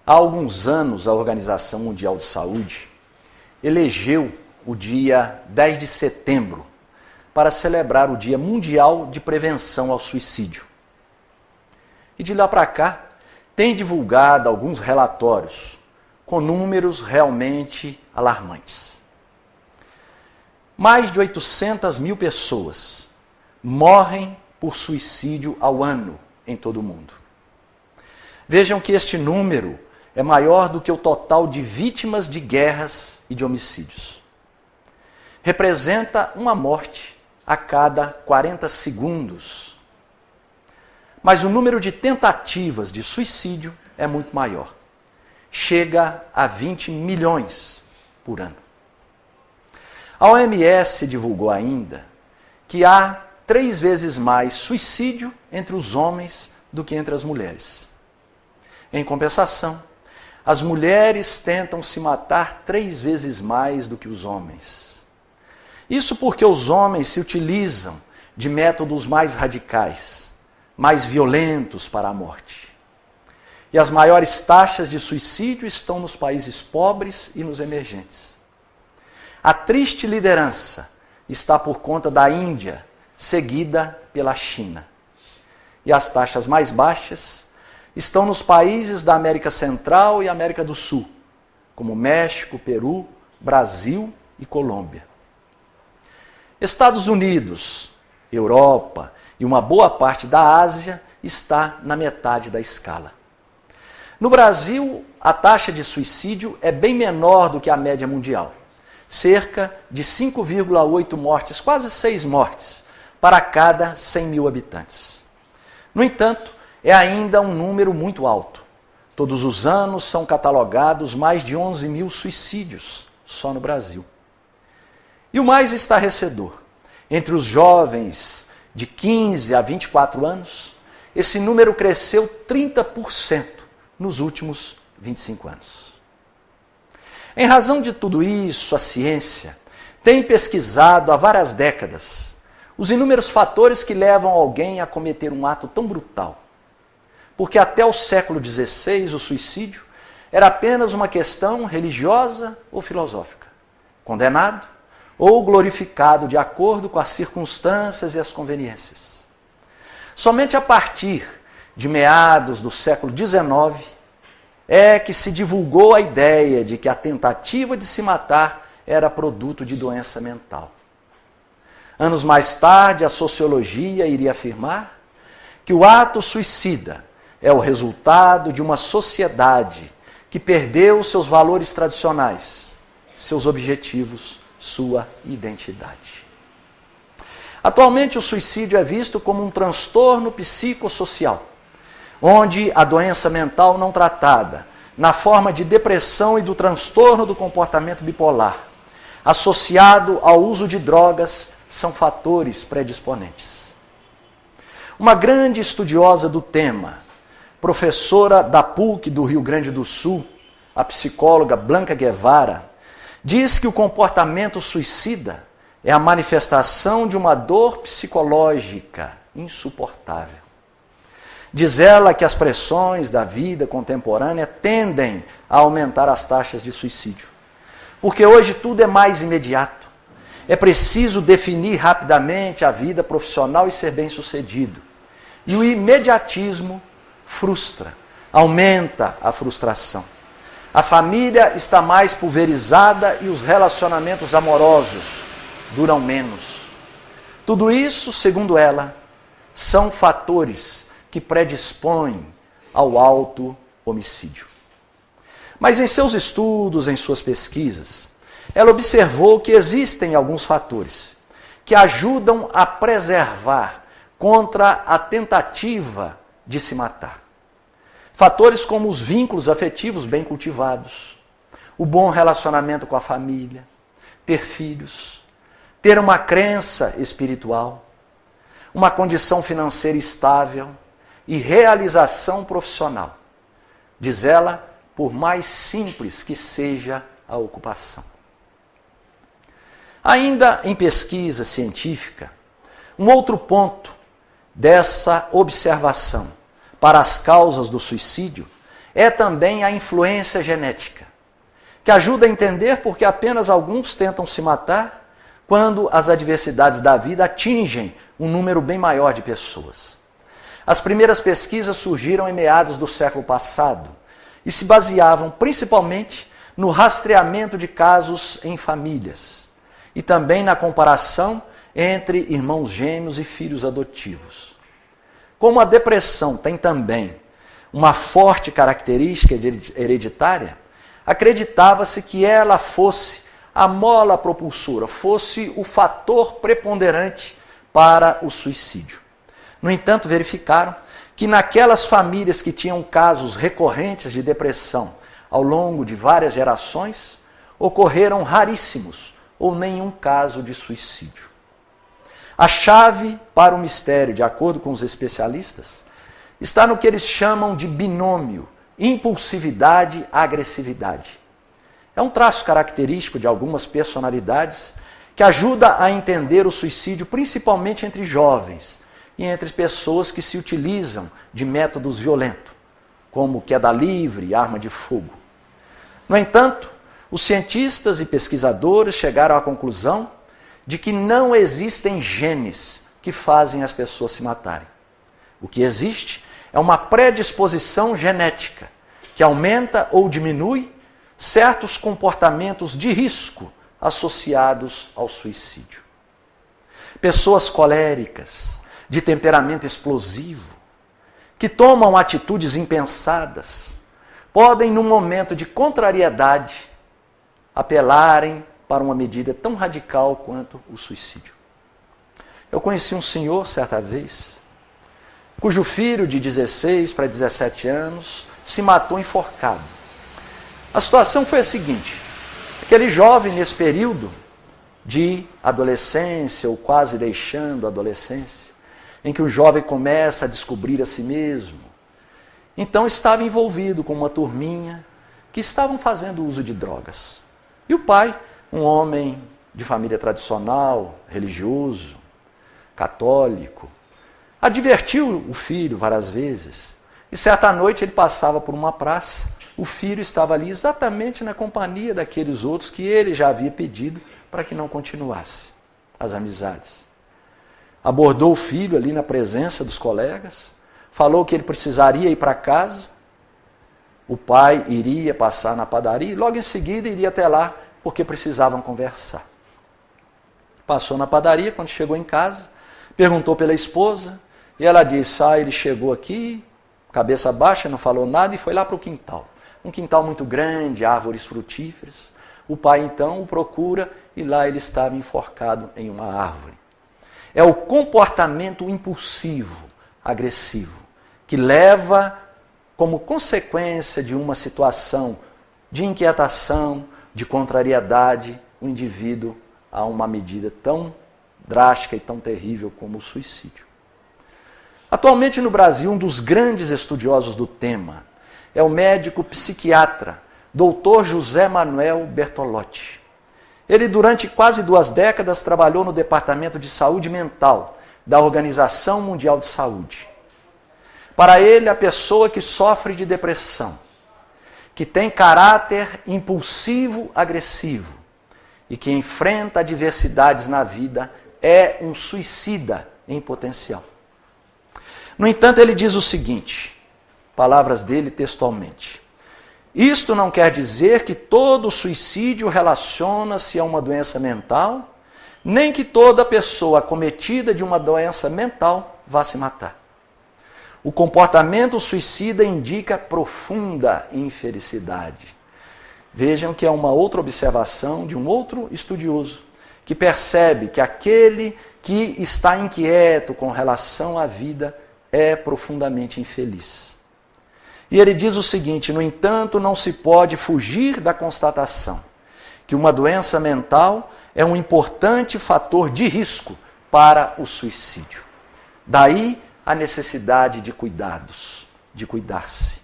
Há alguns anos, a Organização Mundial de Saúde elegeu o dia 10 de setembro para celebrar o Dia Mundial de Prevenção ao Suicídio. E de lá para cá, tem divulgado alguns relatórios com números realmente alarmantes. Mais de 800 mil pessoas morrem por suicídio ao ano em todo o mundo. Vejam que este número é maior do que o total de vítimas de guerras e de homicídios. Representa uma morte a cada 40 segundos. Mas o número de tentativas de suicídio é muito maior. Chega a 20 milhões por ano. A OMS divulgou ainda que há 3 vezes mais suicídio entre os homens do que entre as mulheres. Em compensação, as mulheres tentam se matar 3 vezes mais do que os homens. Isso porque os homens se utilizam de métodos mais radicais, mais violentos para a morte. E as maiores taxas de suicídio estão nos países pobres e nos emergentes. A triste liderança está por conta da Índia, seguida pela China. E as taxas mais baixas estão nos países da América Central e América do Sul, como México, Peru, Brasil e Colômbia. Estados Unidos, Europa e uma boa parte da Ásia está na metade da escala. No Brasil, a taxa de suicídio é bem menor do que a média mundial, cerca de 5,8 mortes, quase 6 mortes, para cada 100 mil habitantes. No entanto, é ainda um número muito alto. Todos os anos são catalogados mais de 11 mil suicídios só no Brasil. E o mais estarrecedor, entre os jovens de 15 a 24 anos, esse número cresceu 30% nos últimos 25 anos. Em razão de tudo isso, a ciência tem pesquisado há várias décadas os inúmeros fatores que levam alguém a cometer um ato tão brutal. Porque até o século XVI o suicídio era apenas uma questão religiosa ou filosófica, condenado ou glorificado de acordo com as circunstâncias e as conveniências. Somente a partir de meados do século XIX é que se divulgou a ideia de que a tentativa de se matar era produto de doença mental. Anos mais tarde, a sociologia iria afirmar que o ato suicida é o resultado de uma sociedade que perdeu seus valores tradicionais, seus objetivos, sua identidade. Atualmente, o suicídio é visto como um transtorno psicossocial, onde a doença mental não tratada, na forma de depressão e do transtorno do comportamento bipolar, associado ao uso de drogas, são fatores predisponentes. Uma grande estudiosa do tema, professora da PUC do Rio Grande do Sul, a psicóloga Blanca Guevara, diz que o comportamento suicida é a manifestação de uma dor psicológica insuportável. Diz ela que as pressões da vida contemporânea tendem a aumentar as taxas de suicídio, porque hoje tudo é mais imediato. É preciso definir rapidamente a vida profissional e ser bem-sucedido. E o imediatismo frustra, aumenta a frustração. A família está mais pulverizada e os relacionamentos amorosos duram menos. Tudo isso, segundo ela, são fatores que predispõem ao auto-homicídio. Mas em seus estudos, em suas pesquisas, ela observou que existem alguns fatores que ajudam a preservar contra a tentativa de se matar. Fatores como os vínculos afetivos bem cultivados, o bom relacionamento com a família, ter filhos, ter uma crença espiritual, uma condição financeira estável e realização profissional. Diz ela, por mais simples que seja a ocupação. Ainda em pesquisa científica, um outro ponto dessa observação para as causas do suicídio é também a influência genética, que ajuda a entender por que apenas alguns tentam se matar quando as adversidades da vida atingem um número bem maior de pessoas. As primeiras pesquisas surgiram em meados do século passado e se baseavam principalmente no rastreamento de casos em famílias e também na comparação entre irmãos gêmeos e filhos adotivos. Como a depressão tem também uma forte característica hereditária, acreditava-se que ela fosse a mola propulsora, fosse o fator preponderante para o suicídio. No entanto, verificaram que naquelas famílias que tinham casos recorrentes de depressão ao longo de várias gerações, ocorreram raríssimos ou nenhum caso de suicídio. A chave para o mistério, de acordo com os especialistas, está no que eles chamam de binômio impulsividade-agressividade. É um traço característico de algumas personalidades que ajuda a entender o suicídio principalmente entre jovens e entre pessoas que se utilizam de métodos violentos, como queda livre e arma de fogo. No entanto, os cientistas e pesquisadores chegaram à conclusão de que não existem genes que fazem as pessoas se matarem. O que existe é uma predisposição genética que aumenta ou diminui certos comportamentos de risco associados ao suicídio. Pessoas coléricas, de temperamento explosivo, que tomam atitudes impensadas, podem, num momento de contrariedade, apelarem para uma medida tão radical quanto o suicídio. Eu conheci um senhor, certa vez, cujo filho de 16 para 17 anos se matou enforcado. A situação foi a seguinte: aquele jovem, nesse período de adolescência, ou quase deixando a adolescência, em que o jovem começa a descobrir a si mesmo, então estava envolvido com uma turminha que estavam fazendo uso de drogas. E o pai, um homem de família tradicional, religioso, católico, advertiu o filho várias vezes. E certa noite ele passava por uma praça, o filho estava ali exatamente na companhia daqueles outros que ele já havia pedido para que não continuasse as amizades. Abordou o filho ali na presença dos colegas, falou que ele precisaria ir para casa, o pai iria passar na padaria e logo em seguida iria até lá porque precisavam conversar. Passou na padaria, quando chegou em casa, perguntou pela esposa e ela disse: ele chegou aqui, cabeça baixa, não falou nada e foi lá para o quintal. Um quintal muito grande, árvores frutíferas. O pai então o procura e lá ele estava enforcado em uma árvore. É o comportamento impulsivo, agressivo, que leva como consequência de uma situação de inquietação, de contrariedade, o indivíduo a uma medida tão drástica e tão terrível como o suicídio. Atualmente no Brasil, um dos grandes estudiosos do tema é o médico psiquiatra, Dr. José Manuel Bertolotti. Ele, durante quase 2 décadas, trabalhou no Departamento de Saúde Mental da Organização Mundial de Saúde. Para ele, a pessoa que sofre de depressão, que tem caráter impulsivo, agressivo e que enfrenta adversidades na vida, é um suicida em potencial. No entanto, ele diz o seguinte, palavras dele textualmente: isto não quer dizer que todo suicídio relaciona-se a uma doença mental, nem que toda pessoa acometida de uma doença mental vá se matar. O comportamento suicida indica profunda infelicidade. Vejam que é uma outra observação de um outro estudioso, que percebe que aquele que está inquieto com relação à vida é profundamente infeliz. E ele diz o seguinte: no entanto, não se pode fugir da constatação que uma doença mental é um importante fator de risco para o suicídio. Daí a necessidade de cuidados, de cuidar-se.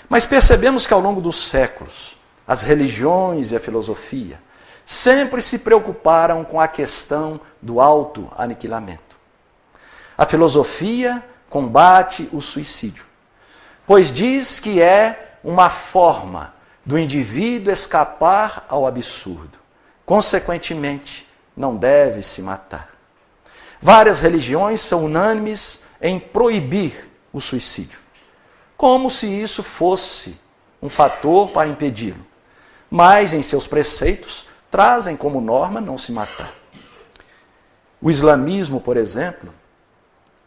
Mas percebemos que ao longo dos séculos, as religiões e a filosofia sempre se preocuparam com a questão do autoaniquilamento. A filosofia combate o suicídio, pois diz que é uma forma do indivíduo escapar ao absurdo. Consequentemente, não deve se matar. Várias religiões são unânimes em proibir o suicídio, como se isso fosse um fator para impedi-lo. Mas, em seus preceitos, trazem como norma não se matar. O islamismo, por exemplo,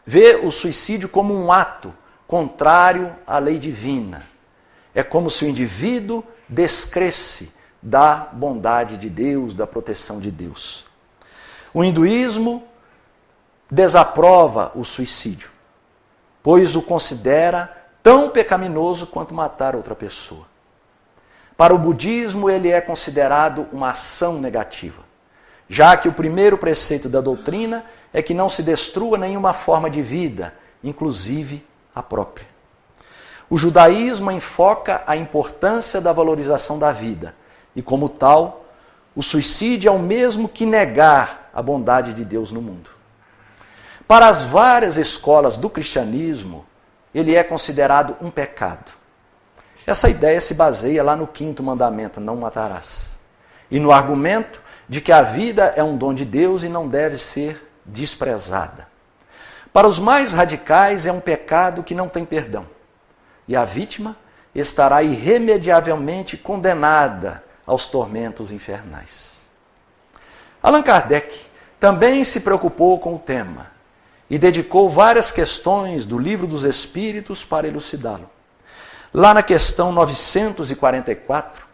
vê o suicídio como um ato contrário à lei divina. É como se o indivíduo descresse da bondade de Deus, da proteção de Deus. O hinduísmo desaprova o suicídio, pois o considera tão pecaminoso quanto matar outra pessoa. Para o budismo, ele é considerado uma ação negativa, já que o primeiro preceito da doutrina é que não se destrua nenhuma forma de vida, inclusive a própria. O judaísmo enfoca a importância da valorização da vida, e como tal, o suicídio é o mesmo que negar a bondade de Deus no mundo. Para as várias escolas do cristianismo, ele é considerado um pecado. Essa ideia se baseia lá no 5º mandamento, não matarás, e no argumento de que a vida é um dom de Deus e não deve ser desprezada. Para os mais radicais, é um pecado que não tem perdão, e a vítima estará irremediavelmente condenada aos tormentos infernais. Allan Kardec também se preocupou com o tema e dedicou várias questões do Livro dos Espíritos para elucidá-lo. Lá na questão 944,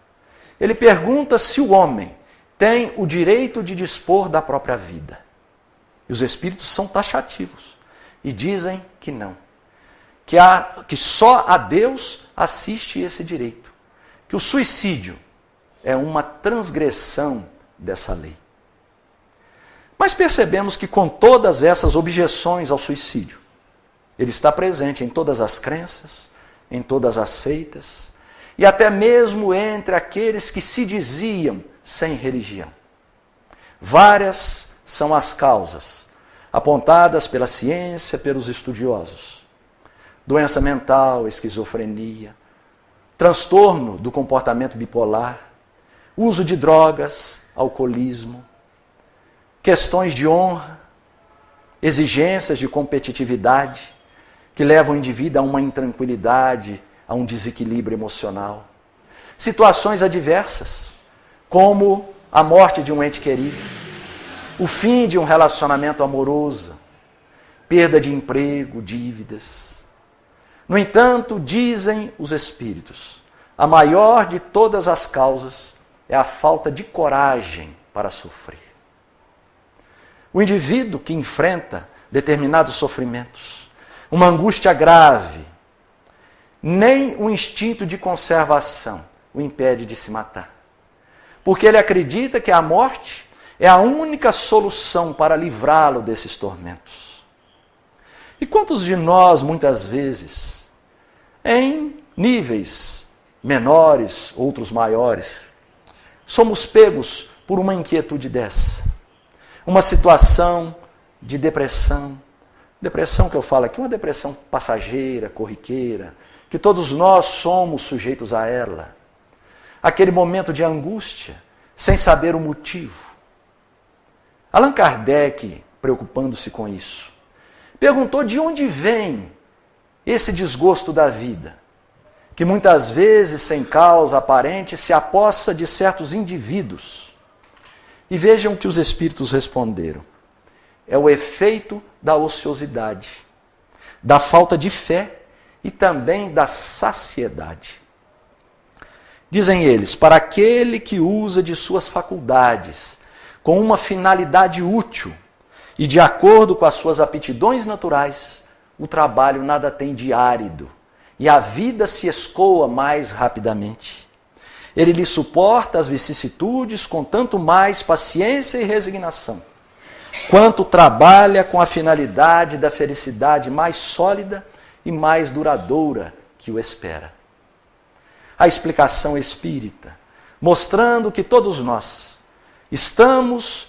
ele pergunta se o homem tem o direito de dispor da própria vida. E os espíritos são taxativos e dizem que não. Que só a Deus assiste esse direito. Que o suicídio é uma transgressão dessa lei. Mas percebemos que com todas essas objeções ao suicídio, ele está presente em todas as crenças, em todas as seitas, e até mesmo entre aqueles que se diziam sem religião. Várias são as causas apontadas pela ciência, pelos estudiosos. Doença mental, esquizofrenia, transtorno do comportamento bipolar, uso de drogas, alcoolismo, questões de honra, exigências de competitividade, que levam o indivíduo a uma intranquilidade, a um desequilíbrio emocional. Situações adversas, como a morte de um ente querido, o fim de um relacionamento amoroso, perda de emprego, dívidas. No entanto, dizem os espíritos, a maior de todas as causas é a falta de coragem para sofrer. O indivíduo que enfrenta determinados sofrimentos, uma angústia grave, nem o instinto de conservação o impede de se matar. Porque ele acredita que a morte é a única solução para livrá-lo desses tormentos. E quantos de nós, muitas vezes, em níveis menores, outros maiores, somos pegos por uma inquietude dessa? Uma situação de depressão. Depressão que eu falo aqui, uma depressão passageira, corriqueira, que todos nós somos sujeitos a ela. Aquele momento de angústia, sem saber o motivo. Allan Kardec, preocupando-se com isso, perguntou de onde vem esse desgosto da vida, que muitas vezes, sem causa aparente, se apossa de certos indivíduos. E vejam o que os espíritos responderam. É o efeito da ociosidade, da falta de fé e também da saciedade. Dizem eles, para aquele que usa de suas faculdades com uma finalidade útil e de acordo com as suas aptidões naturais, o trabalho nada tem de árido e a vida se escoa mais rapidamente. Ele lhe suporta as vicissitudes com tanto mais paciência e resignação, quanto trabalha com a finalidade da felicidade mais sólida e mais duradoura que o espera. A explicação espírita, mostrando que todos nós estamos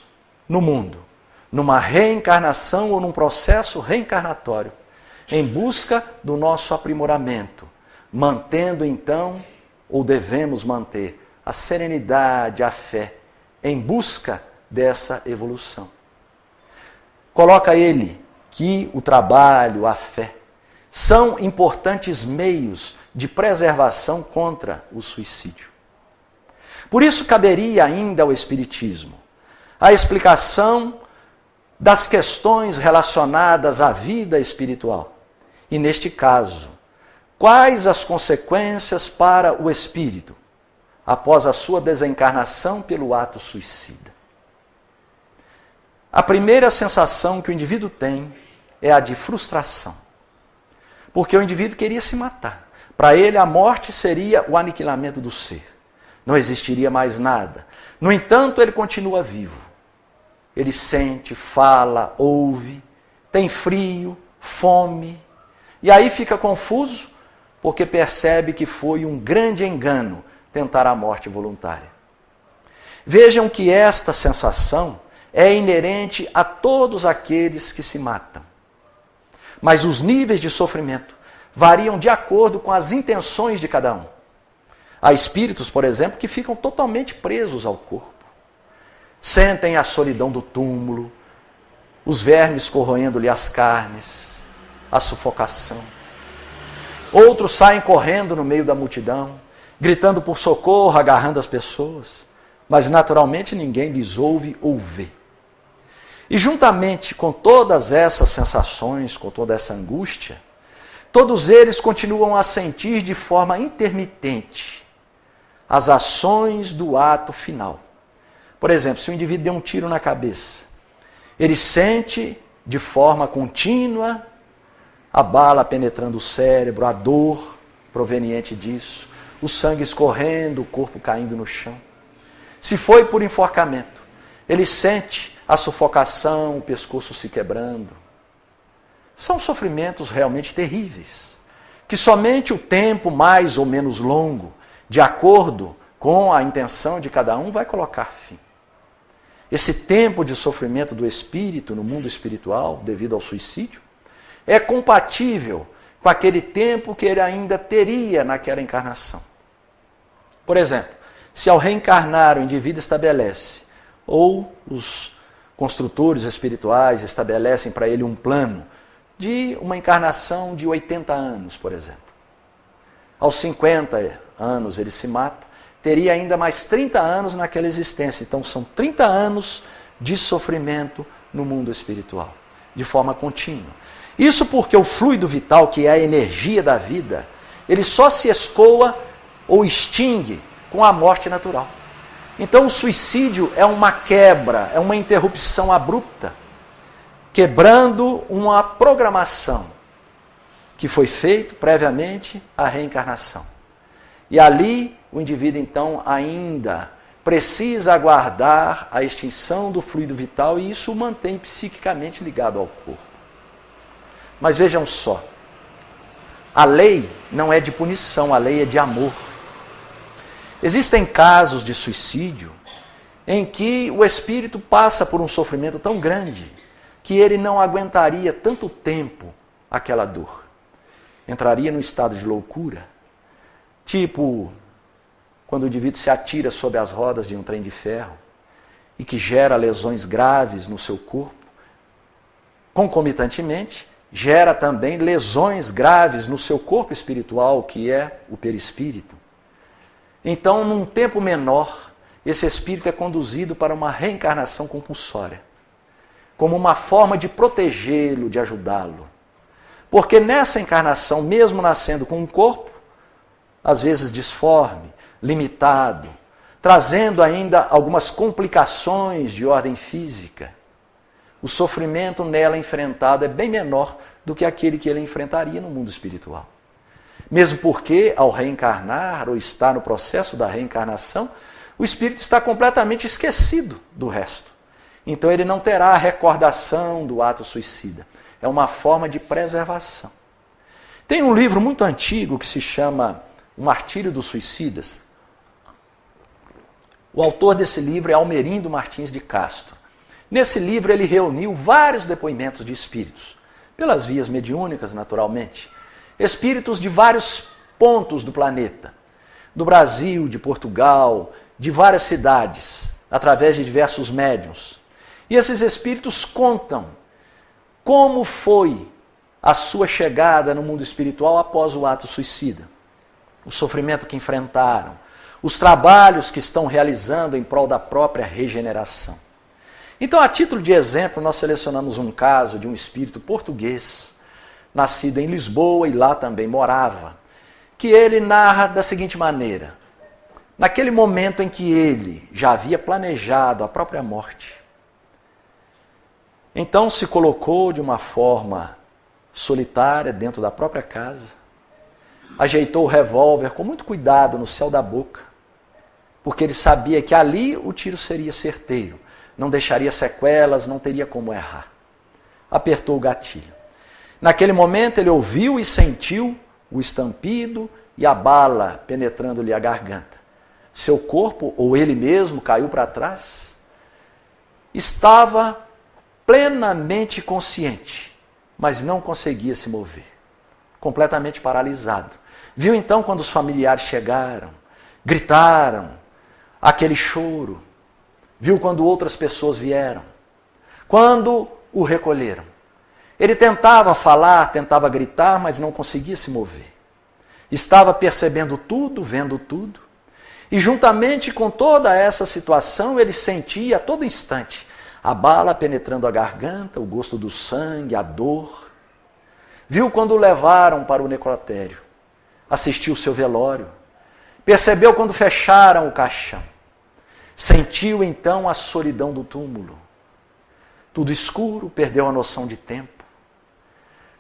no mundo, numa reencarnação ou num processo reencarnatório, em busca do nosso aprimoramento, mantendo então, ou devemos manter, a serenidade, a fé, em busca dessa evolução. Coloca ele que o trabalho, a fé, são importantes meios de preservação contra o suicídio. Por isso caberia ainda ao Espiritismo a explicação das questões relacionadas à vida espiritual. E neste caso, quais as consequências para o espírito após a sua desencarnação pelo ato suicida? A primeira sensação que o indivíduo tem é a de frustração. Porque o indivíduo queria se matar. Para ele, a morte seria o aniquilamento do ser. Não existiria mais nada. No entanto, ele continua vivo. Ele sente, fala, ouve, tem frio, fome. E aí fica confuso, porque percebe que foi um grande engano tentar a morte voluntária. Vejam que esta sensação é inerente a todos aqueles que se matam. Mas os níveis de sofrimento variam de acordo com as intenções de cada um. Há espíritos, por exemplo, que ficam totalmente presos ao corpo. Sentem a solidão do túmulo, os vermes corroendo-lhe as carnes, a sufocação. Outros saem correndo no meio da multidão, gritando por socorro, agarrando as pessoas, mas naturalmente ninguém lhes ouve ou vê. E juntamente com todas essas sensações, com toda essa angústia, todos eles continuam a sentir de forma intermitente as ações do ato final. Por exemplo, se o indivíduo deu um tiro na cabeça, ele sente de forma contínua a bala penetrando o cérebro, a dor proveniente disso, o sangue escorrendo, o corpo caindo no chão. Se foi por enforcamento, ele sente a sufocação, o pescoço se quebrando. São sofrimentos realmente terríveis, que somente o tempo mais ou menos longo, de acordo com a intenção de cada um, vai colocar fim. Esse tempo de sofrimento do espírito no mundo espiritual, devido ao suicídio, é compatível com aquele tempo que ele ainda teria naquela encarnação. Por exemplo, se ao reencarnar o indivíduo estabelece, ou os construtores espirituais estabelecem para ele um plano de uma encarnação de 80 anos, por exemplo. Aos 50 anos ele se mata, teria ainda mais 30 anos naquela existência. Então são 30 anos de sofrimento no mundo espiritual, de forma contínua. Isso porque o fluido vital, que é a energia da vida, ele só se escoa ou extingue com a morte natural. Então o suicídio é uma quebra, é uma interrupção abrupta, quebrando uma programação que foi feita previamente à reencarnação. E ali o indivíduo então ainda precisa aguardar a extinção do fluido vital e isso o mantém psiquicamente ligado ao corpo. Mas vejam só, a lei não é de punição, a lei é de amor. Existem casos de suicídio em que o espírito passa por um sofrimento tão grande que ele não aguentaria tanto tempo aquela dor. Entraria num estado de loucura, tipo quando o indivíduo se atira sob as rodas de um trem de ferro e que gera lesões graves no seu corpo. Concomitantemente, gera também lesões graves no seu corpo espiritual, que é o perispírito. Então, num tempo menor, esse espírito é conduzido para uma reencarnação compulsória, como uma forma de protegê-lo, de ajudá-lo. Porque nessa encarnação, mesmo nascendo com um corpo, às vezes disforme, limitado, trazendo ainda algumas complicações de ordem física, o sofrimento nela enfrentado é bem menor do que aquele que ele enfrentaria no mundo espiritual. Mesmo porque, ao reencarnar, ou estar no processo da reencarnação, o espírito está completamente esquecido do resto. Então ele não terá a recordação do ato suicida. É uma forma de preservação. Tem um livro muito antigo que se chama O Martírio dos Suicidas. O autor desse livro é Almerindo Martins de Castro. Nesse livro ele reuniu vários depoimentos de espíritos, pelas vias mediúnicas naturalmente, espíritos de vários pontos do planeta, do Brasil, de Portugal, de várias cidades, através de diversos médiuns. E esses espíritos contam como foi a sua chegada no mundo espiritual após o ato suicida, o sofrimento que enfrentaram, os trabalhos que estão realizando em prol da própria regeneração. Então, a título de exemplo, nós selecionamos um caso de um espírito português, nascido em Lisboa e lá também morava, que ele narra da seguinte maneira: naquele momento em que ele já havia planejado a própria morte, então se colocou de uma forma solitária dentro da própria casa, ajeitou o revólver com muito cuidado no céu da boca, porque ele sabia que ali o tiro seria certeiro, não deixaria sequelas, não teria como errar. Apertou o gatilho. Naquele momento ele ouviu e sentiu o estampido e a bala penetrando-lhe a garganta. Seu corpo, ou ele mesmo, caiu para trás. Estava plenamente consciente, mas não conseguia se mover. Completamente paralisado. Viu então quando os familiares chegaram, gritaram, aquele choro. Viu quando outras pessoas vieram. Quando o recolheram. Ele tentava falar, tentava gritar, mas não conseguia se mover. Estava percebendo tudo, vendo tudo. E juntamente com toda essa situação, ele sentia a todo instante a bala penetrando a garganta, o gosto do sangue, a dor. Viu quando o levaram para o necrotério. Assistiu o seu velório. Percebeu quando fecharam o caixão. Sentiu então a solidão do túmulo. Tudo escuro, perdeu a noção de tempo.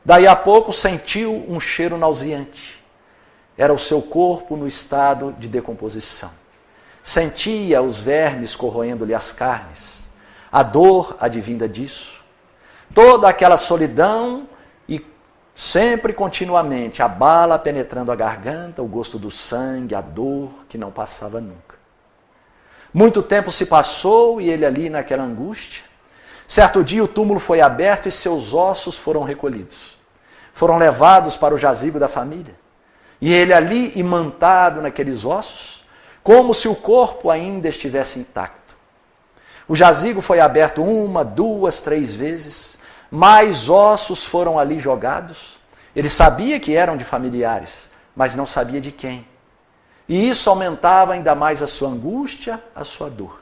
Daí a pouco sentiu um cheiro nauseante. Era o seu corpo no estado de decomposição. Sentia os vermes corroendo-lhe as carnes. A dor advinda disso. Toda aquela solidão e sempre continuamente a bala penetrando a garganta, o gosto do sangue, a dor que não passava nunca. Muito tempo se passou e ele ali naquela angústia. Certo dia o túmulo foi aberto e seus ossos foram recolhidos. Foram levados para o jazigo da família. E ele ali imantado naqueles ossos, como se o corpo ainda estivesse intacto. O jazigo foi aberto 1, 2, 3 vezes. Mais ossos foram ali jogados. Ele sabia que eram de familiares, mas não sabia de quem. E isso aumentava ainda mais a sua angústia, a sua dor.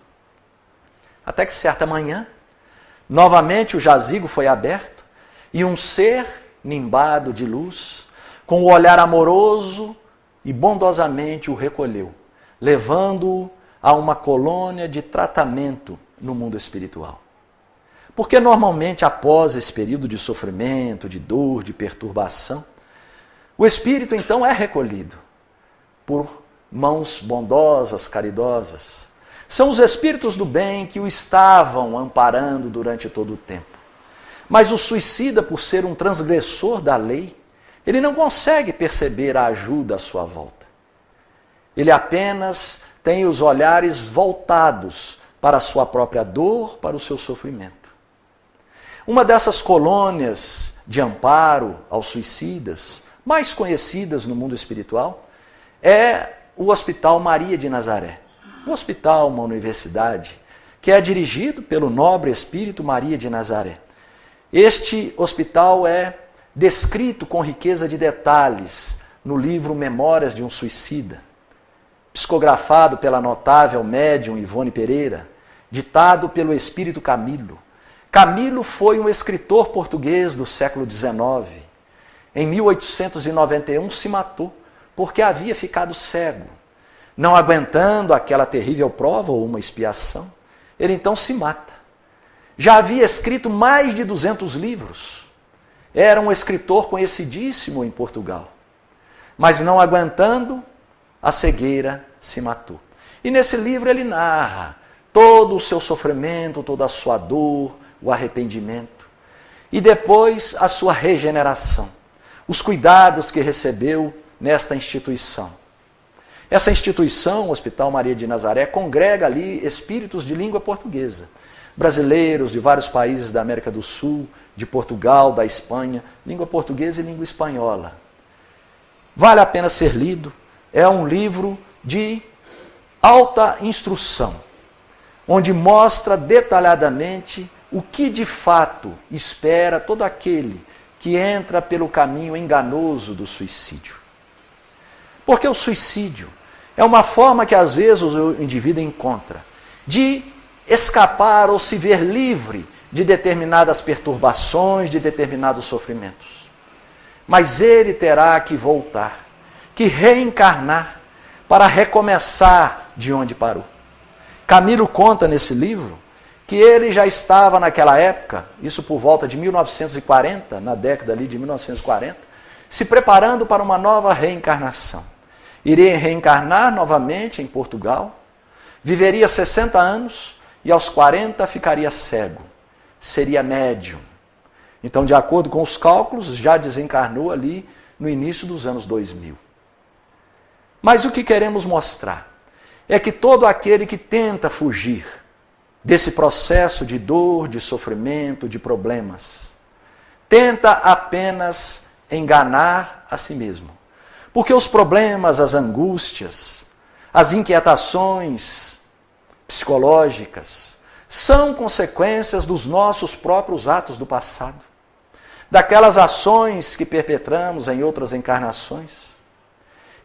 Até que certa manhã, novamente o jazigo foi aberto e um ser nimbado de luz, com o olhar amoroso e bondosamente o recolheu, levando-o a uma colônia de tratamento no mundo espiritual. Porque normalmente após esse período de sofrimento, de dor, de perturbação, o espírito então é recolhido por mãos bondosas, caridosas. São os espíritos do bem que o estavam amparando durante todo o tempo. Mas o suicida, por ser um transgressor da lei, ele não consegue perceber a ajuda à sua volta. Ele apenas tem os olhares voltados para a sua própria dor, para o seu sofrimento. Uma dessas colônias de amparo aos suicidas, mais conhecidas no mundo espiritual, é o Hospital Maria de Nazaré. Um hospital, uma universidade, que é dirigido pelo nobre espírito Maria de Nazaré. Este hospital é descrito com riqueza de detalhes no livro Memórias de um Suicida, psicografado pela notável médium Ivone Pereira, ditado pelo espírito Camilo. Camilo foi um escritor português do século XIX. Em 1891 se matou porque havia ficado cego. Não aguentando aquela terrível prova ou uma expiação, ele então se mata. Já havia escrito mais de 200 livros. Era um escritor conhecidíssimo em Portugal. Mas não aguentando a cegueira, se matou. E nesse livro ele narra todo o seu sofrimento, toda a sua dor, o arrependimento. E depois a sua regeneração. Os cuidados que recebeu nesta instituição. Essa instituição, o Hospital Maria de Nazaré, congrega ali espíritos de língua portuguesa. Brasileiros de vários países da América do Sul, de Portugal, da Espanha, língua portuguesa e língua espanhola. vale a pena ser lido. É um livro de alta instrução, onde mostra detalhadamente o que de fato espera todo aquele que entra pelo caminho enganoso do suicídio. Porque o suicídio é uma forma que às vezes o indivíduo encontra de escapar ou se ver livre de determinadas perturbações, de determinados sofrimentos. Mas ele terá que voltar, que reencarnar para recomeçar de onde parou. Camilo conta nesse livro que ele já estava naquela época, isso por volta de 1940, na década ali de 1940, se preparando para uma nova reencarnação. Iria reencarnar novamente em Portugal, viveria 60 anos e aos 40 ficaria cego. Seria médium. Então, de acordo com os cálculos, já desencarnou ali no início dos anos 2000. Mas o que queremos mostrar é que todo aquele que tenta fugir desse processo de dor, de sofrimento, de problemas, tenta apenas enganar a si mesmo. Porque os problemas, as angústias, as inquietações psicológicas são consequências dos nossos próprios atos do passado, daquelas ações que perpetramos em outras encarnações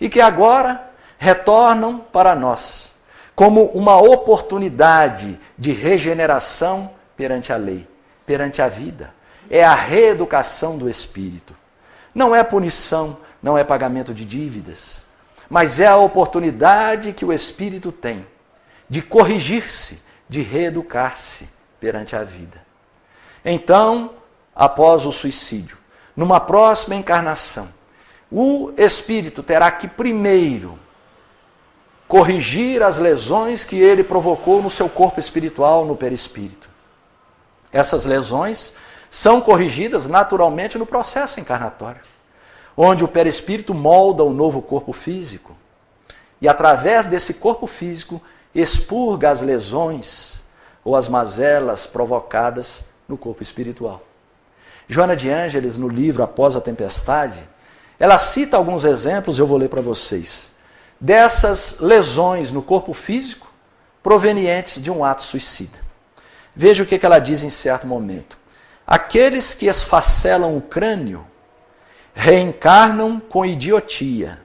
e que agora retornam para nós como uma oportunidade de regeneração perante a lei, perante a vida. É a reeducação do espírito. Não é punição, não é pagamento de dívidas, mas é a oportunidade que o espírito tem de corrigir-se, de reeducar-se perante a vida. Então, após o suicídio, numa próxima encarnação, o espírito terá que primeiro corrigir as lesões que ele provocou no seu corpo espiritual, no perispírito. Essas lesões são corrigidas naturalmente no processo encarnatório, onde o perispírito molda o novo corpo físico e, através desse corpo físico, expurga as lesões ou as mazelas provocadas no corpo espiritual. Joana de Ângeles, no livro Após a Tempestade, ela cita alguns exemplos, eu vou ler para vocês, dessas lesões no corpo físico provenientes de um ato suicida. Veja o que ela diz em certo momento. Aqueles que esfacelam o crânio reencarnam com idiotia,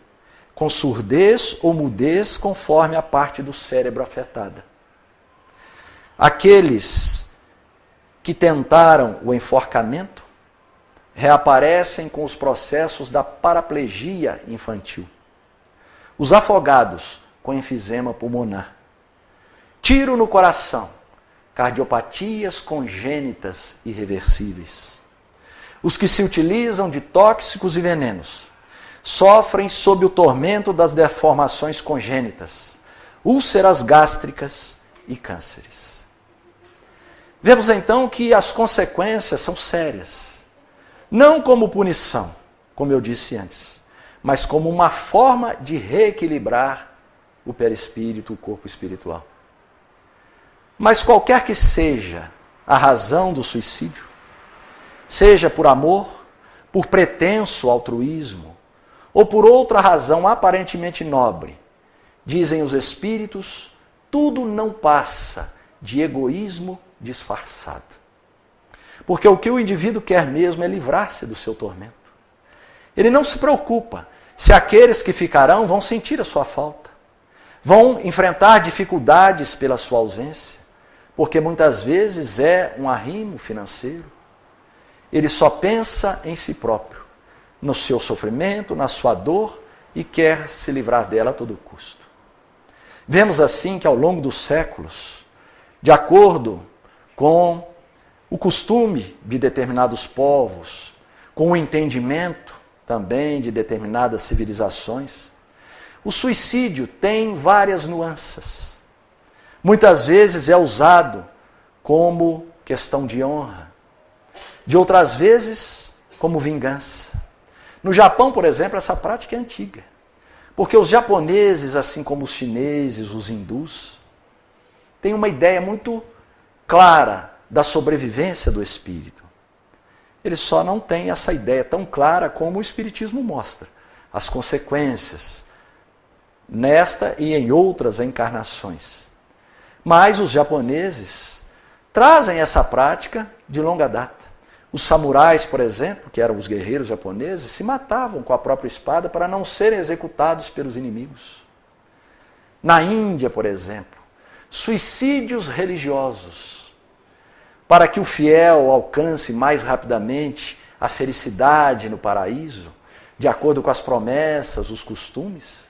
com surdez ou mudez conforme a parte do cérebro afetada. Aqueles que tentaram o enforcamento reaparecem com os processos da paraplegia infantil. Os afogados com enfisema pulmonar. Tiro no coração, cardiopatias congênitas irreversíveis. Os que se utilizam de tóxicos e venenos sofrem sob o tormento das deformações congênitas, úlceras gástricas e cânceres. Vemos então que as consequências são sérias, não como punição, como eu disse antes, mas como uma forma de reequilibrar o perispírito, o corpo espiritual. Mas qualquer que seja a razão do suicídio, seja por amor, por pretenso altruísmo, ou por outra razão aparentemente nobre, dizem os espíritos, tudo não passa de egoísmo disfarçado. Porque o que o indivíduo quer mesmo é livrar-se do seu tormento. Ele não se preocupa se aqueles que ficarão vão sentir a sua falta, vão enfrentar dificuldades pela sua ausência, porque muitas vezes é um arrimo financeiro. Ele só pensa em si próprio, no seu sofrimento, na sua dor e quer se livrar dela a todo custo. Vemos assim que ao longo dos séculos, de acordo com o costume de determinados povos, com o entendimento também de determinadas civilizações, o suicídio tem várias nuances. Muitas vezes é usado como questão de honra, de outras vezes como vingança. No Japão, por exemplo, essa prática é antiga, porque os japoneses, assim como os chineses, os hindus, têm uma ideia muito clara da sobrevivência do espírito. Eles só não têm essa ideia tão clara como o espiritismo mostra. as consequências nesta e em outras encarnações. Mas os japoneses trazem essa prática de longa data. Os samurais, por exemplo, que eram os guerreiros japoneses, se matavam com a própria espada para não serem executados pelos inimigos. Na Índia, por exemplo, suicídios religiosos, para que o fiel alcance mais rapidamente a felicidade no paraíso, de acordo com as promessas, os costumes,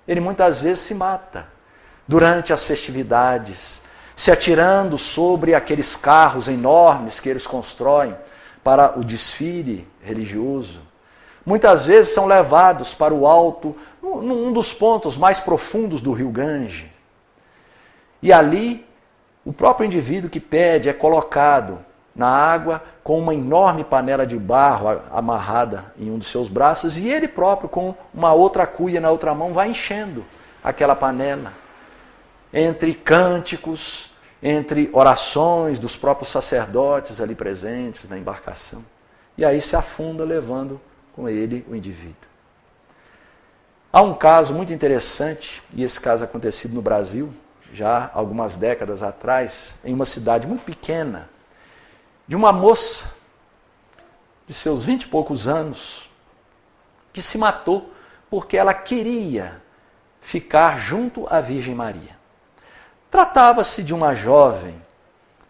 ele muitas vezes se mata durante as festividades, se atirando sobre aqueles carros enormes que eles constroem para o desfile religioso. Muitas vezes são levados para o alto, num dos pontos mais profundos do rio Ganges. E ali, o próprio indivíduo que pede é colocado na água com uma enorme panela de barro amarrada em um dos seus braços, e ele próprio, com uma outra cuia na outra mão, vai enchendo aquela panela. Entre cânticos, entre orações dos próprios sacerdotes ali presentes na embarcação. E aí se afunda, levando com ele o indivíduo. Há um caso muito interessante, e esse caso acontecido no Brasil, já algumas décadas atrás, em uma cidade muito pequena, de uma moça de seus 20 e poucos anos, que se matou porque ela queria ficar junto à Virgem Maria. Tratava-se de uma jovem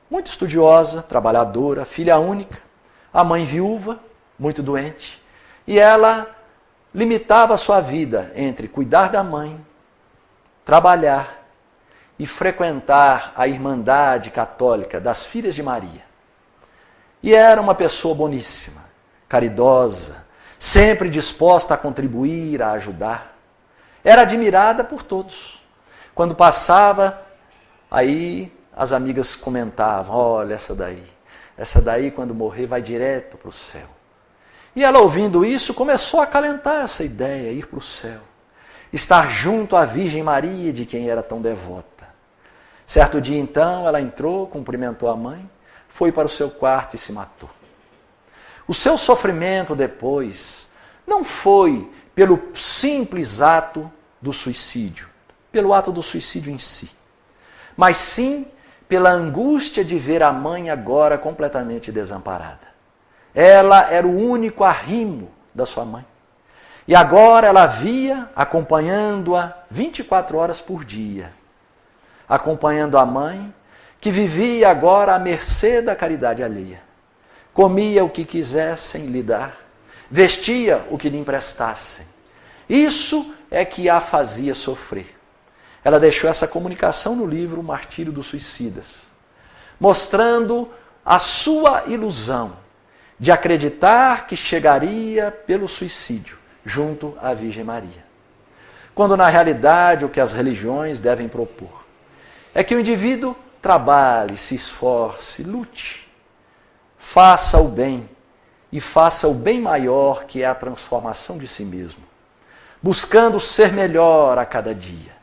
muito estudiosa, trabalhadora, filha única, a mãe viúva, muito doente, e ela limitava a sua vida entre cuidar da mãe, trabalhar e frequentar a Irmandade Católica das Filhas de Maria. E era uma pessoa boníssima, caridosa, sempre disposta a contribuir, a ajudar. Era admirada por todos. Quando passava, aí as amigas comentavam: olha, essa daí quando morrer vai direto para o céu. E ela, ouvindo isso, começou a acalentar essa ideia, ir para o céu. Estar junto à Virgem Maria, de quem era tão devota. Certo dia, então, ela entrou, cumprimentou a mãe, foi para o seu quarto e se matou. O seu sofrimento depois não foi pelo simples ato do suicídio, pelo ato do suicídio em si, mas sim pela angústia de ver a mãe agora completamente desamparada. Ela era o único arrimo da sua mãe. E agora ela via, acompanhando-a 24 horas por dia, acompanhando a mãe, que vivia agora à mercê da caridade alheia. Comia o que quisessem lhe dar, vestia o que lhe emprestassem. Isso é que a fazia sofrer. Ela deixou essa comunicação no livro O Martírio dos Suicidas, mostrando a sua ilusão de acreditar que chegaria pelo suicídio junto à Virgem Maria. Quando na realidade o que as religiões devem propor é que o indivíduo trabalhe, se esforce, lute, faça o bem e faça o bem maior, que é a transformação de si mesmo, buscando ser melhor a cada dia,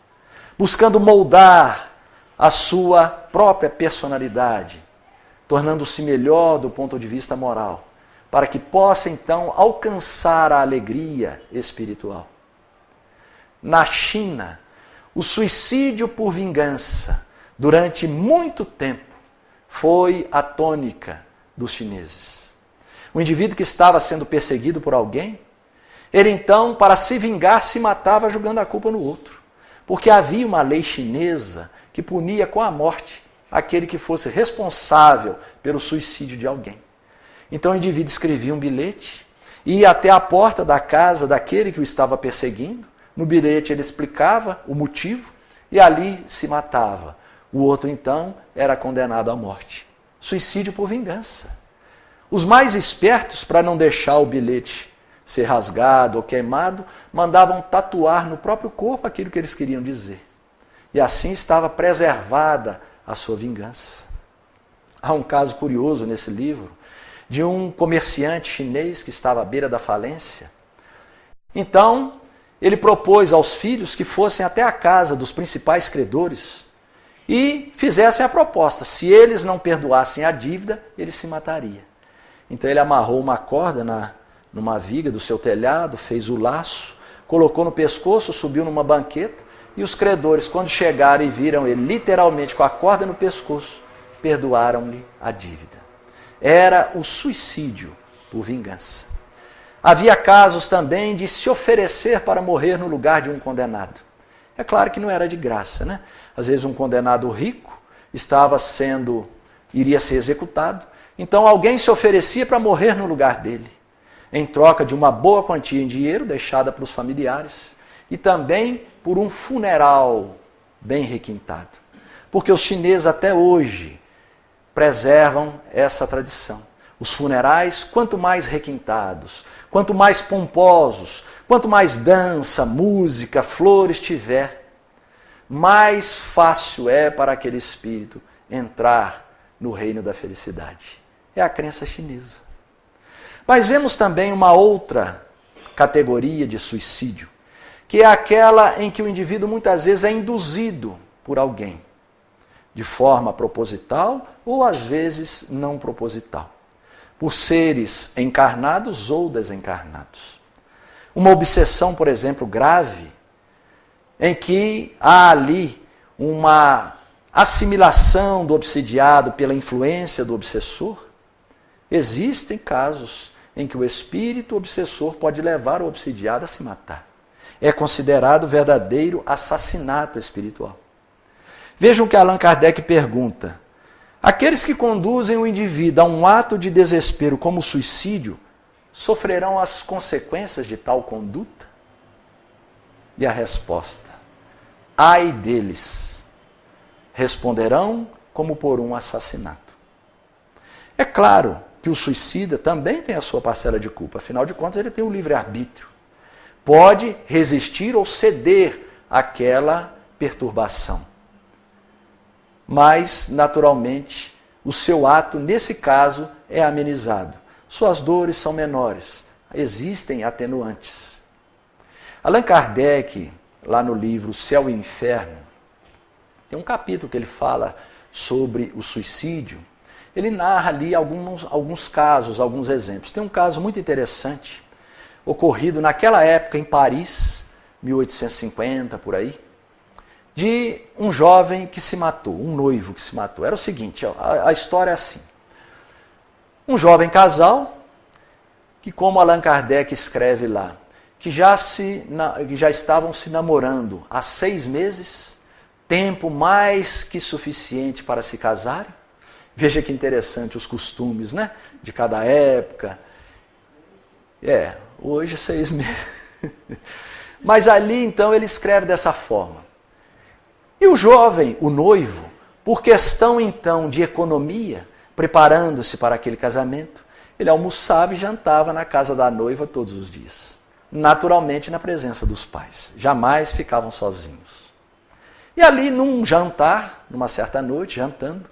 buscando moldar a sua própria personalidade, tornando-se melhor do ponto de vista moral, para que possa então alcançar a alegria espiritual. Na China, o suicídio por vingança, durante muito tempo, foi a tônica dos chineses. O indivíduo que estava sendo perseguido por alguém, ele então, para se vingar, se matava jogando a culpa no outro. Porque havia uma lei chinesa que punia com a morte aquele que fosse responsável pelo suicídio de alguém. Então o indivíduo escrevia um bilhete, ia até a porta da casa daquele que o estava perseguindo. No bilhete ele explicava o motivo e ali se matava. O outro então era condenado à morte. Suicídio por vingança. Os mais espertos, para não deixar o bilhete ser rasgado ou queimado, mandavam tatuar no próprio corpo aquilo que eles queriam dizer. E assim estava preservada a sua vingança. Há um caso curioso nesse livro, de um comerciante chinês que estava à beira da falência. Então, ele propôs aos filhos que fossem até a casa dos principais credores e fizessem a proposta. Se eles não perdoassem a dívida, ele se mataria. Então ele amarrou uma corda numa viga do seu telhado, fez o laço, colocou no pescoço, subiu numa banqueta, e os credores, quando chegaram e viram ele literalmente com a corda no pescoço, perdoaram-lhe a dívida. Era o suicídio por vingança. Havia casos também de se oferecer para morrer no lugar de um condenado. É claro que não era de graça, né? Às vezes um condenado rico iria ser executado, então alguém se oferecia para morrer no lugar dele, em troca de uma boa quantia em dinheiro deixada para os familiares e também por um funeral bem requintado. Porque os chineses até hoje preservam essa tradição. Os funerais, quanto mais requintados, quanto mais pomposos, quanto mais dança, música, flores tiver, mais fácil é para aquele espírito entrar no reino da felicidade. É a crença chinesa. Mas vemos também uma outra categoria de suicídio, que é aquela em que o indivíduo muitas vezes é induzido por alguém, de forma proposital ou às vezes não proposital, por seres encarnados ou desencarnados. Uma obsessão, por exemplo, grave, em que há ali uma assimilação do obsidiado pela influência do obsessor. Existem casos em que o espírito obsessor pode levar o obsidiado a se matar. É considerado verdadeiro assassinato espiritual. Vejam que Allan Kardec pergunta: aqueles que conduzem o indivíduo a um ato de desespero como o suicídio, sofrerão as consequências de tal conduta? E a resposta: ai deles, responderão como por um assassinato. É claro que o suicida também tem a sua parcela de culpa, afinal de contas ele tem o livre-arbítrio. Pode resistir ou ceder àquela perturbação. Mas, naturalmente, o seu ato, nesse caso, é amenizado. Suas dores são menores. Existem atenuantes. Allan Kardec, lá no livro Céu e Inferno, tem um capítulo que ele fala sobre o suicídio. Ele narra ali alguns casos, alguns exemplos. Tem um caso muito interessante, ocorrido naquela época em Paris, 1850, por aí, de um jovem que se matou, um noivo que se matou. Era o seguinte, a história é assim. Um jovem casal, que como Allan Kardec escreve lá, que já estavam se namorando há 6 meses, tempo mais que suficiente para se casarem. Veja que interessante os costumes, né, de cada época. Hoje 6 meses. Mas ali então ele escreve dessa forma. E o jovem, o noivo, por questão então de economia, preparando-se para aquele casamento, ele almoçava e jantava na casa da noiva todos os dias. Naturalmente na presença dos pais. Jamais ficavam sozinhos. E ali num jantar, numa certa noite, jantando,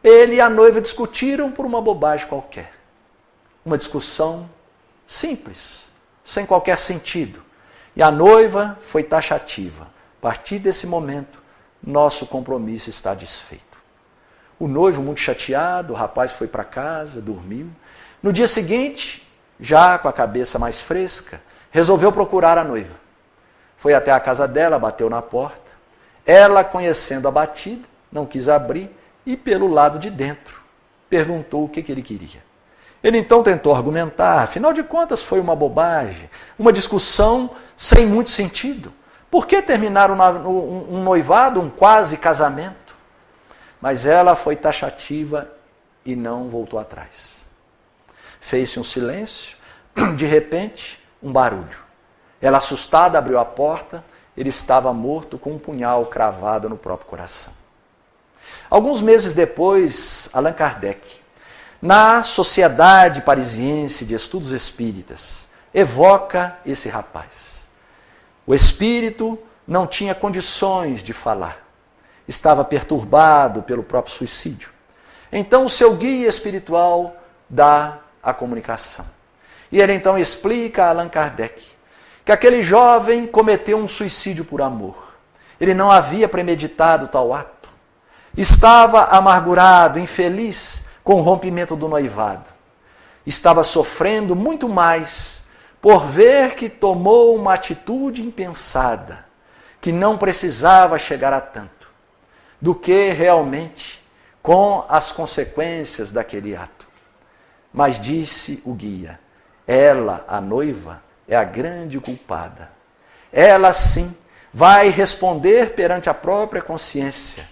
ele e a noiva discutiram por uma bobagem qualquer. Uma discussão simples, sem qualquer sentido. E a noiva foi taxativa. A partir desse momento, nosso compromisso está desfeito. O noivo, muito chateado, o rapaz foi para casa, dormiu. No dia seguinte, já com a cabeça mais fresca, resolveu procurar a noiva. Foi até a casa dela, bateu na porta. Ela, conhecendo a batida, não quis abrir e, pelo lado de dentro, perguntou o que ele queria. Ele então tentou argumentar, afinal de contas foi uma bobagem, uma discussão sem muito sentido. Por que terminar um noivado, um quase casamento? Mas ela foi taxativa e não voltou atrás. Fez-se um silêncio, de repente, um barulho. Ela, assustada, abriu a porta, ele estava morto com um punhal cravado no próprio coração. Alguns meses depois, Allan Kardec, na Sociedade Parisiense de Estudos Espíritas, evoca esse rapaz. O espírito não tinha condições de falar. Estava perturbado pelo próprio suicídio. Então o seu guia espiritual dá a comunicação. E ele então explica a Allan Kardec que aquele jovem cometeu um suicídio por amor. Ele não havia premeditado tal ato. Estava amargurado, infeliz com o rompimento do noivado. Estava sofrendo muito mais por ver que tomou uma atitude impensada, que não precisava chegar a tanto, do que realmente com as consequências daquele ato. Mas disse o guia, ela, a noiva, é a grande culpada. Ela sim vai responder perante a própria consciência,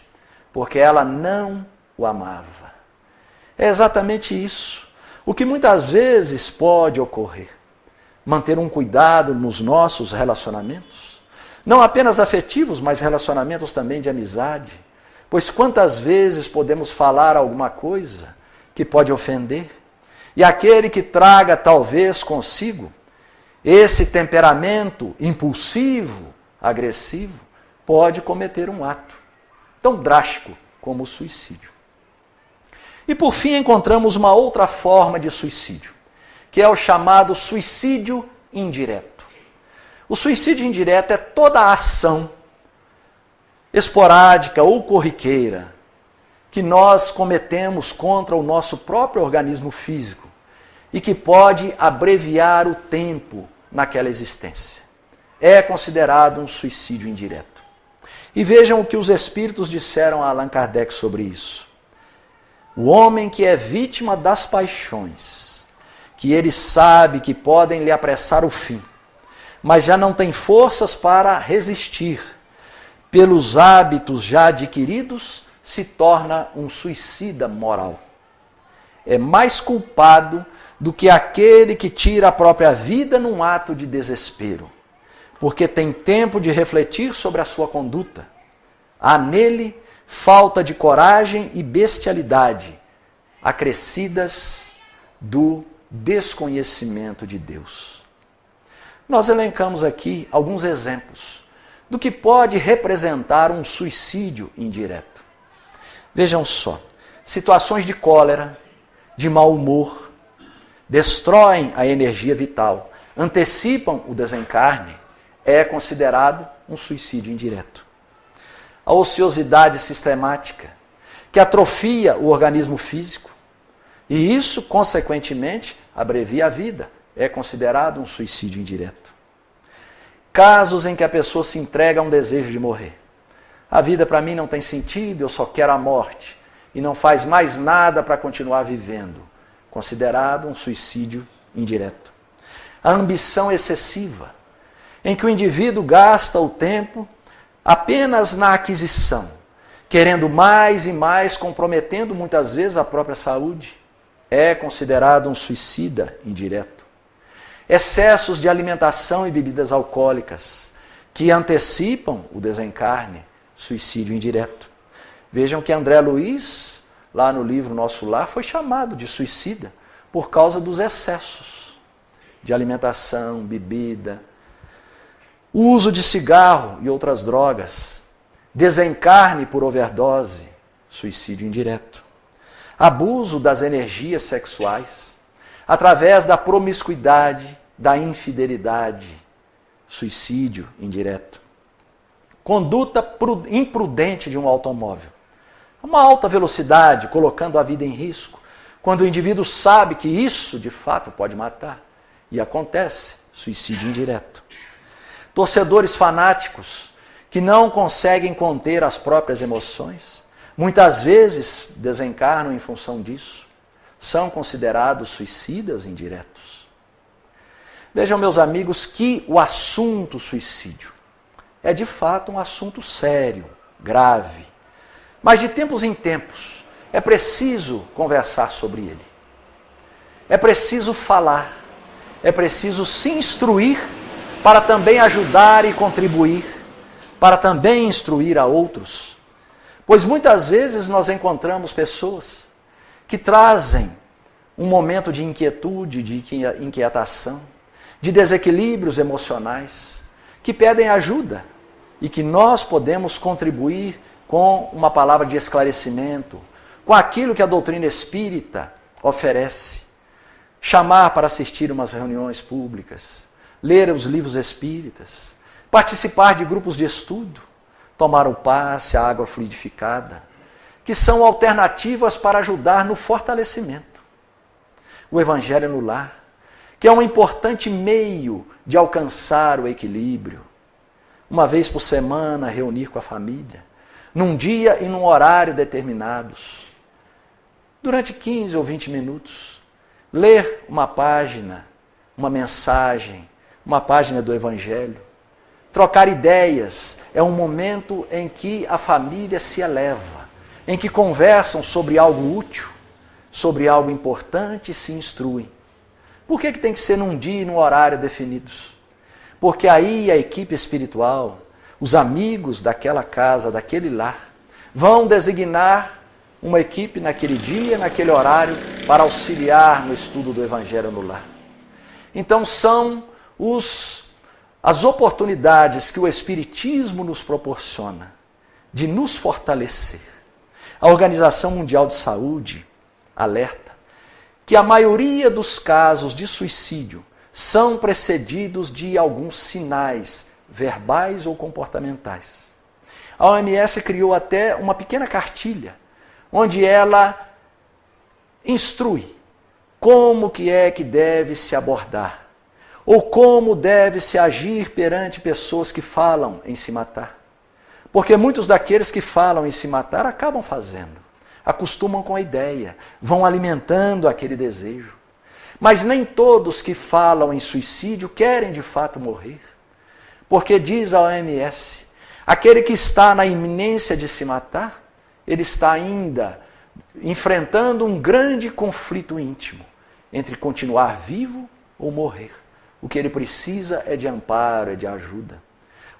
porque ela não o amava. É exatamente isso. O que muitas vezes pode ocorrer. Manter um cuidado nos nossos relacionamentos, não apenas afetivos, mas relacionamentos também de amizade. Pois quantas vezes podemos falar alguma coisa que pode ofender, e aquele que traga talvez consigo esse temperamento impulsivo, agressivo, pode cometer um ato tão drástico como o suicídio. E por fim encontramos uma outra forma de suicídio, que é o chamado suicídio indireto. O suicídio indireto é toda a ação esporádica ou corriqueira que nós cometemos contra o nosso próprio organismo físico e que pode abreviar o tempo naquela existência. É considerado um suicídio indireto. E vejam o que os espíritos disseram a Allan Kardec sobre isso. O homem que é vítima das paixões, que ele sabe que podem lhe apressar o fim, mas já não tem forças para resistir, pelos hábitos já adquiridos, se torna um suicida moral. É mais culpado do que aquele que tira a própria vida num ato de desespero, porque tem tempo de refletir sobre a sua conduta. Há nele falta de coragem e bestialidade, acrescidas do desconhecimento de Deus. Nós elencamos aqui alguns exemplos do que pode representar um suicídio indireto. Vejam só, situações de cólera, de mau humor, destroem a energia vital, antecipam o desencarne, é considerado um suicídio indireto. A ociosidade sistemática, que atrofia o organismo físico, e isso, consequentemente, abrevia a vida, é considerado um suicídio indireto. Casos em que a pessoa se entrega a um desejo de morrer. A vida para mim não tem sentido, eu só quero a morte, e não faz mais nada para continuar vivendo, considerado um suicídio indireto. A ambição excessiva, em que o indivíduo gasta o tempo apenas na aquisição, querendo mais e mais, comprometendo muitas vezes a própria saúde, é considerado um suicida indireto. Excessos de alimentação e bebidas alcoólicas, que antecipam o desencarne, suicídio indireto. Vejam que André Luiz, lá no livro Nosso Lar, foi chamado de suicida por causa dos excessos de alimentação, bebida, uso de cigarro e outras drogas, desencarne por overdose, suicídio indireto. Abuso das energias sexuais, através da promiscuidade, da infidelidade, suicídio indireto. Conduta imprudente de um automóvel. Uma alta velocidade, colocando a vida em risco, quando o indivíduo sabe que isso, de fato, pode matar. E acontece, suicídio indireto. Torcedores fanáticos, que não conseguem conter as próprias emoções, muitas vezes desencarnam em função disso, são considerados suicidas indiretos. Vejam, meus amigos, que o assunto suicídio é de fato um assunto sério, grave, mas de tempos em tempos é preciso conversar sobre ele. É preciso falar, é preciso se instruir para também ajudar e contribuir, para também instruir a outros. Pois muitas vezes nós encontramos pessoas que trazem um momento de inquietude, de inquietação, de desequilíbrios emocionais, que pedem ajuda e que nós podemos contribuir com uma palavra de esclarecimento, com aquilo que a doutrina espírita oferece. Chamar para assistir umas reuniões públicas, ler os livros espíritas, participar de grupos de estudo, tomar o passe, a água fluidificada, que são alternativas para ajudar no fortalecimento. O Evangelho no Lar, que é um importante meio de alcançar o equilíbrio. Uma vez por semana, reunir com a família, num dia e num horário determinados, durante 15 ou 20 minutos, ler uma página, uma mensagem, uma página do Evangelho, trocar ideias. É um momento em que a família se eleva, em que conversam sobre algo útil, sobre algo importante e se instruem. Por que tem que ser num dia e num horário definidos? Porque aí a equipe espiritual, os amigos daquela casa, daquele lar, vão designar uma equipe naquele dia, naquele horário, para auxiliar no estudo do Evangelho no lar. Então são as oportunidades que o Espiritismo nos proporciona de nos fortalecer. A Organização Mundial de Saúde alerta que a maioria dos casos de suicídio são precedidos de alguns sinais verbais ou comportamentais. A OMS criou até uma pequena cartilha, onde ela instrui como que é que deve se abordar, ou como deve se agir perante pessoas que falam em se matar. Porque muitos daqueles que falam em se matar acabam fazendo, acostumam com a ideia, vão alimentando aquele desejo. Mas nem todos que falam em suicídio querem de fato morrer. Porque diz a OMS, aquele que está na iminência de se matar, ele está ainda enfrentando um grande conflito íntimo entre continuar vivo ou morrer. O que ele precisa é de amparo, é de ajuda.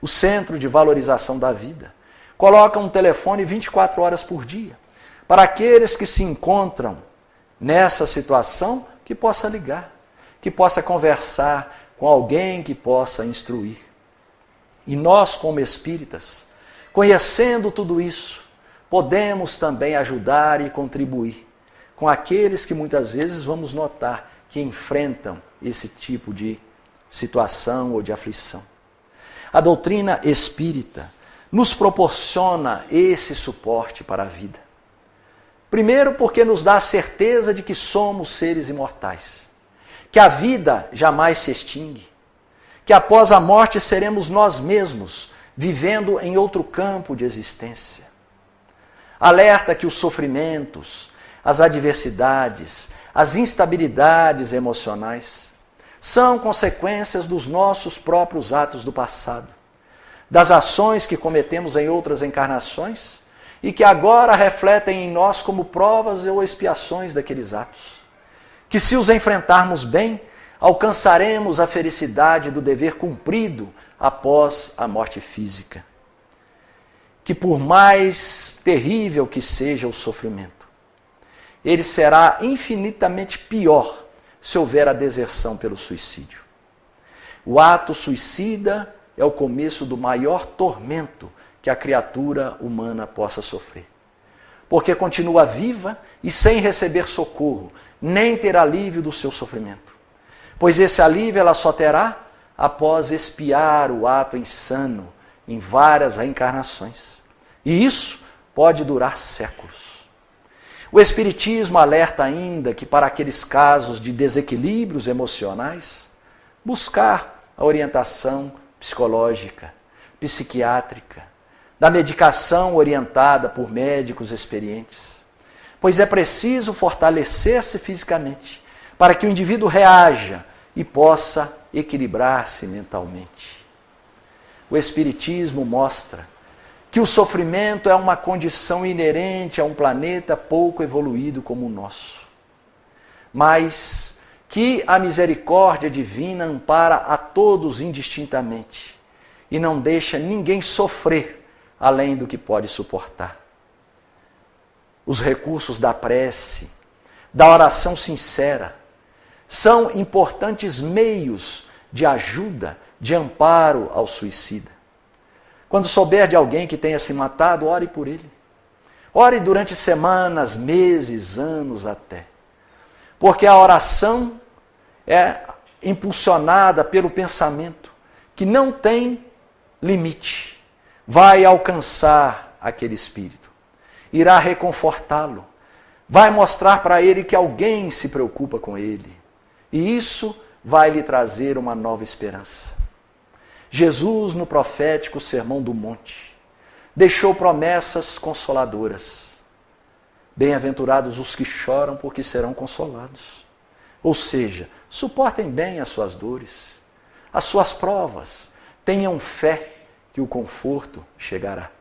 O Centro de Valorização da Vida coloca um telefone 24 horas por dia para aqueles que se encontram nessa situação, que possa ligar, que possa conversar com alguém que possa instruir. E nós, como espíritas, conhecendo tudo isso, podemos também ajudar e contribuir com aqueles que muitas vezes vamos notar que enfrentam esse tipo de situação ou de aflição. A doutrina espírita nos proporciona esse suporte para a vida. Primeiro, porque nos dá a certeza de que somos seres imortais, que a vida jamais se extingue, que após a morte seremos nós mesmos, vivendo em outro campo de existência. Alerta que os sofrimentos, as adversidades, as instabilidades emocionais são consequências dos nossos próprios atos do passado, das ações que cometemos em outras encarnações e que agora refletem em nós como provas ou expiações daqueles atos. Que se os enfrentarmos bem, alcançaremos a felicidade do dever cumprido após a morte física. Que por mais terrível que seja o sofrimento, ele será infinitamente pior se houver a deserção pelo suicídio. O ato suicida é o começo do maior tormento que a criatura humana possa sofrer. Porque continua viva e sem receber socorro, nem ter alívio do seu sofrimento. Pois esse alívio ela só terá após expiar o ato insano em várias reencarnações. E isso pode durar séculos. O Espiritismo alerta ainda que para aqueles casos de desequilíbrios emocionais, buscar a orientação psicológica, psiquiátrica, da medicação orientada por médicos experientes. Pois é preciso fortalecer-se fisicamente para que o indivíduo reaja e possa equilibrar-se mentalmente. O Espiritismo mostra que o sofrimento é uma condição inerente a um planeta pouco evoluído como o nosso, mas que a misericórdia divina ampara a todos indistintamente e não deixa ninguém sofrer além do que pode suportar. Os recursos da prece, da oração sincera, são importantes meios de ajuda, de amparo ao suicida. Quando souber de alguém que tenha se matado, ore por ele. Ore durante semanas, meses, anos até. Porque a oração é impulsionada pelo pensamento, que não tem limite. Vai alcançar aquele espírito, irá reconfortá-lo, vai mostrar para ele que alguém se preocupa com ele. E isso vai lhe trazer uma nova esperança. Jesus, no profético Sermão do Monte, deixou promessas consoladoras. Bem-aventurados os que choram, porque serão consolados. Ou seja, suportem bem as suas dores, as suas provas, tenham fé que o conforto chegará.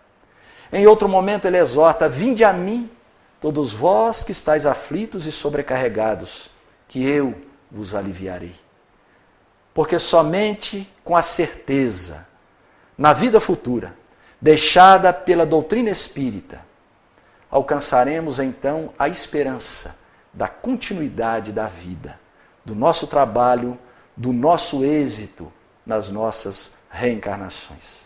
Em outro momento ele exorta: vinde a mim, todos vós que estáis aflitos e sobrecarregados, que eu vos aliviarei. Porque somente com a certeza, na vida futura, deixada pela doutrina espírita, alcançaremos então a esperança da continuidade da vida, do nosso trabalho, do nosso êxito nas nossas reencarnações.